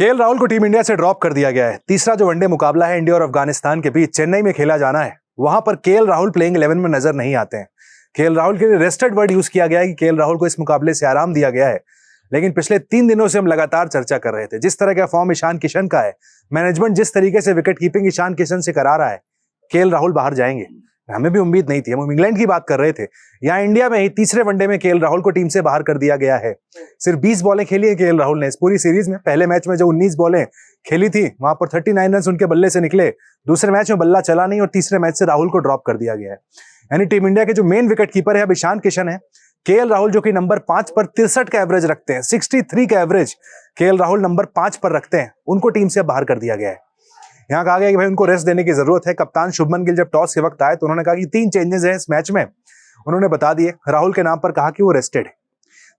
KL Rahul को team India से drop कर दिया गया है। तीसरा जो वनडे मुकाबला है इंडिया और अफगानिस्तान के बीच चेन्नई में खेला जाना है, वहां पर केएल राहुल प्लेइंग 11 में नजर नहीं आते हैं। केएल राहुल के लिए रेस्टेड वर्ड यूज किया गया है कि केएल राहुल को इस मुकाबले से आराम दिया गया है। लेकिन पिछले 3 दिनों से हम लगातार चर्चा कर रहे थे, जिस तरह का फॉर्म ईशान किशन का है, मैनेजमेंट जिस तरीके से विकेट कीपिंग ईशान किशन से करा रहा है, केएल राहुल बाहर जाएंगे। हमें भी उम्मीद नहीं थी, हम इंग्लैंड की बात कर रहे थे। यहाँ इंडिया में ही तीसरे वनडे में केएल राहुल को टीम से बाहर कर दिया गया है। सिर्फ 20 बॉलें खेली है केएल राहुल ने इस पूरी सीरीज में। पहले मैच में जो 19 बॉलें खेली थी, वहां पर 39 रन उनके बल्ले से निकले। दूसरे मैच में बल्ला चला नहीं और तीसरे मैच से राहुल को ड्रॉप कर दिया गया है। यानी टीम इंडिया के जो मेन विकेट कीपर है अब ईशान किशन है। केएल राहुल जो कि नंबर 5 पर 63 का एवरेज रखते हैं, 63 का एवरेज केएल राहुल नंबर 5 पर रखते हैं, उनको टीम से बाहर कर दिया गया है। यहाँ कहा गया कि भाई उनको रेस्ट देने की जरूरत है। कप्तान शुभमन गिल जब टॉस के वक्त आए तो उन्होंने कहा कि 3 चेंजेस हैं इस मैच में। उन्होंने बता दिए, राहुल के नाम पर कहा कि वो रेस्टेड है।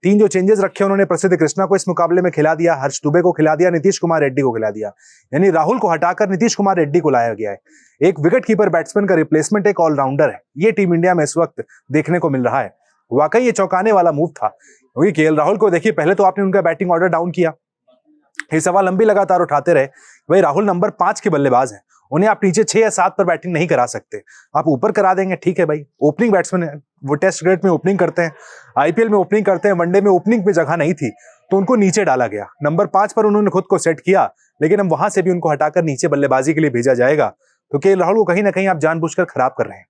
3 जो चेंजेस रखे उन्होंने, प्रसिद्ध कृष्णा को इस मुकाबले में खिला दिया, हर्ष दुबे को खिला दिया, नीतीश कुमार रेड्डी को खिला दिया। यानी राहुल को हटाकर नीतीश कुमार रेड्डी को लाया गया है। एक विकेट कीपर बैट्समैन का रिप्लेसमेंट एक ऑलराउंडर है। ये टीम इंडिया में इस वक्त देखने को मिल रहा है। वाकई ये चौंकाने वाला मूव था, क्योंकि केएल राहुल को देखिए, पहले तो आपने उनका बैटिंग ऑर्डर डाउन किया। ये सवाल हम भी लगातार उठाते रहे, भाई राहुल नंबर 5 के बल्लेबाज हैं, उन्हें आप नीचे 6 या 7 पर बैटिंग नहीं करा सकते। आप ऊपर करा देंगे, ठीक है भाई, ओपनिंग बैट्समैन है, वो टेस्ट क्रिकेट में ओपनिंग करते हैं, आईपीएल में ओपनिंग करते हैं, वनडे में ओपनिंग पे जगह नहीं थी तो उनको नीचे डाला गया। नंबर 5 पर उन्होंने खुद को सेट किया, लेकिन हम वहां से भी उनको हटाकर नीचे बल्लेबाजी के लिए भेजा जाएगा। तो केएल राहुल को कहीं ना कहीं आप जानबूझकर खराब कर रहे हैं।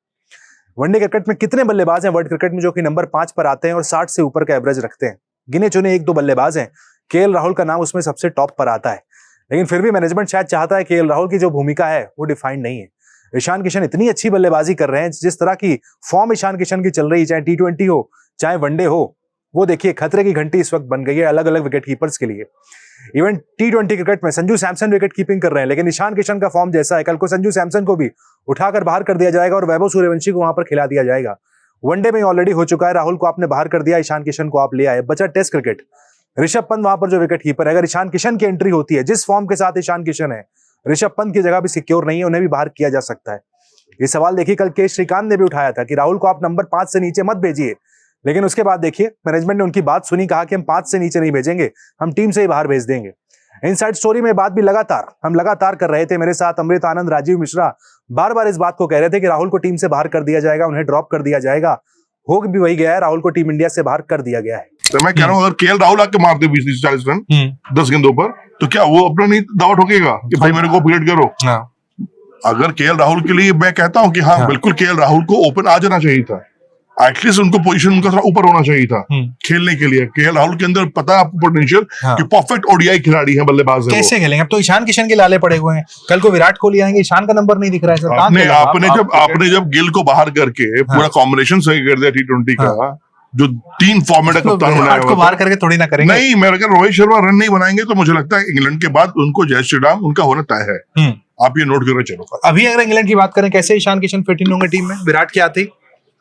वनडे क्रिकेट में कितने बल्लेबाज हैं वर्ल्ड क्रिकेट में जो कि नंबर 5 पर आते हैं और 60 से ऊपर का एवरेज रखते हैं? गिने चुने 1-2 बल्लेबाज हैं, केएल राहुल का नाम उसमें सबसे टॉप पर आता है। लेकिन फिर भी मैनेजमेंट शायद चाहता है केएल राहुल की जो भूमिका है वो डिफाइंड नहीं है। ईशान किशन इतनी अच्छी बल्लेबाजी कर रहे हैं, जिस तरह की फॉर्म ईशान किशन की चल रही है, चाहे T20 हो चाहे वनडे हो, वो देखिए खतरे की घंटी इस वक्त बन गई है अलग अलग विकेट कीपर्स के लिए। इवन T20 क्रिकेट में संजू सैमसन विकेट कीपिंग कर रहे हैं, लेकिन ईशान किशन का फॉर्म जैसा है, कल को संजू सैमसन को भी उठाकर बाहर कर दिया जाएगा और वैभव सूर्यवंशी को वहां पर खिला दिया जाएगा। वनडे में ऑलरेडी हो चुका है, राहुल को आपने बाहर कर दिया, ईशान किशन को आप ले आए, बचा टेस्ट क्रिकेट। ऋषभ पंत वहां पर जो विकेट कीपर है, अगर ईशान किशन की एंट्री होती है, जिस फॉर्म के साथ ईशान किशन है, ऋषभ पंत की जगह भी सिक्योर नहीं है, उन्हें भी बाहर किया जा सकता है। ये सवाल देखिए कल के श्रीकांत ने भी उठाया था कि राहुल को आप नंबर 5 से नीचे मत भेजिए, लेकिन उसके बाद देखिए मैनेजमेंट ने उनकी बात सुनी, कहा कि हम 5 से नीचे नहीं भेजेंगे, हम टीम से ही बाहर भेज देंगे। इनसाइड स्टोरी में बात भी हम लगातार कर रहे थे। मेरे साथ अमृत आनंद, राजीव मिश्रा बार बार इस बात को कह रहे थे कि राहुल को टीम से बाहर कर दिया जाएगा, उन्हें ड्रॉप कर दिया जाएगा। हो भी वही गया है, राहुल को टीम इंडिया से बाहर कर दिया गया है। तो मैं कह रहा हूँ, अगर केएल राहुल आके मारते 20-40 रन 10 गेंदों पर, तो क्या वो अपना नहीं दावा ठोकेगा कि भाई मेरे को विकेट करो? अगर केएल राहुल के लिए मैं कहता हूं कि हाँ बिल्कुल केएल राहुल को ओपन आ जाना चाहिए था। एटलीस्ट उनको पोजीशन उनका थोड़ा ऊपर होना चाहिए था खेलने के लिए। केएल राहुल के अंदर पता है आपको पोटेंशियल कि परफेक्ट ओडीआई खिलाड़ी है, बल्लेबाज है। कैसे खेलेंगे? अब तो ईशान किशन के लाले पड़े हुए हैं, कल को विराट कोहली आएंगे, ईशान का नंबर नहीं दिख रहा है सर। आपने जब गिल को बाहर करके पूरा कॉम्बिनेशन सही कर दिया T20 का, जो 3 फॉर्मेट है कप्तान बनाया को बाहर करके थोड़ी ना करेंगे। नहीं, मैं अगर रोहित शर्मा रन नहीं बनाएंगे तो मुझे लगता है इंग्लैंड के बाद उनको जय श्री राम उनका होना तय है। आप ये नोट करके चलो। अभी अगर इंग्लैंड की बात करें, कैसे ईशान किशन फिट इन होंगे टीम में? विराट के आते ही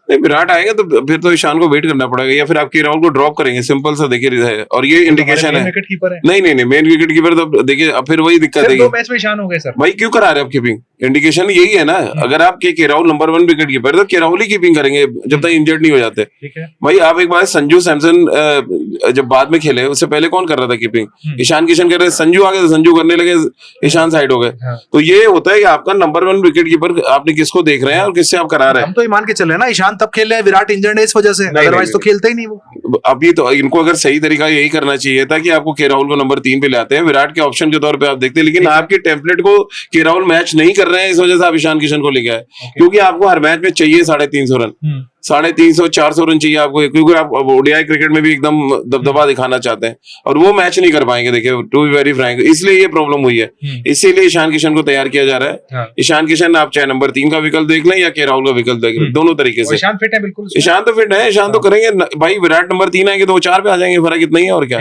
नहीं, विराट आएगा तो फिर तो ईशान को वेट करना पड़ेगा, या फिर आप केएल राहुल को ड्रॉप करेंगे। सिंपल सा देखिए है, और ये इंडिकेशन है। नहीं, मेन विकेट कीपर तो देखिए, अब फिर वही दिक्कत है। 2 मैच में ईशान हो गए सर, भाई क्यों करा रहे आप कीपिंग? इंडिकेशन यही है ना, अगर आप के राहुल नंबर 1 विकेट कीपर तो केएल राहुल ही कीपिंग करेंगे जब तक इंजर्ड नहीं हो जाते। भाई आप एक बार संजू सैमसन जब बाद में खेले, उससे पहले कौन कर रहा था कीपिंग? ईशान किशन कर रहे, संजू आ गए, संजू करने लगे, ईशान साइड हो गए। तो ये होता है कि आपका नंबर 1 विकेट कीपर आपने किसको देख रहे हैं और किससे आप करा रहे हैं। हम तो ये मान के चल रहे हैं ना, ईशान तब खेल रहे हैं, विराट इंजर्ड है इस वजह से, अदरवाइज तो खेलते ही नहीं वो। अभी तो इनको अगर सही तरीका यही करना चाहिए था कि आपको केएल राहुल को नंबर 3 पे लाते हैं, विराट के ऑप्शन के तौर पे आप देखते हैं, लेकिन आपके टेम्पलेट को केएल राहुल मैच नहीं कर रहे हैं, इस वजह से आप ईशान किशन को लेके आए। क्योंकि आपको हर मैच में चाहिए 350 रन, 350-400 रन चाहिए आपको, क्योंकि आप ओडीआई क्रिकेट में भी एकदम दबदबा दिखाना चाहते हैं और वो मैच नहीं कर पाएंगे। देखिए, टू बी वेरी फ्रैंक, इसलिए ये प्रॉब्लम हुई है। इसीलिए ईशान किशन को तैयार किया जा रहा है। ईशान किशन आप चाहे नंबर 3 का विकल्प देख लें या केएल राहुल का विकल्प देख लें, दोनों तरीके से। ईशान फिट है बिल्कुल, ईशान तो फिट है, ईशान तो करेंगे भाई। विराट नंबर 3 आएंगे तो वो 4 पे आ जाएंगे, फर्क इतना ही है और क्या।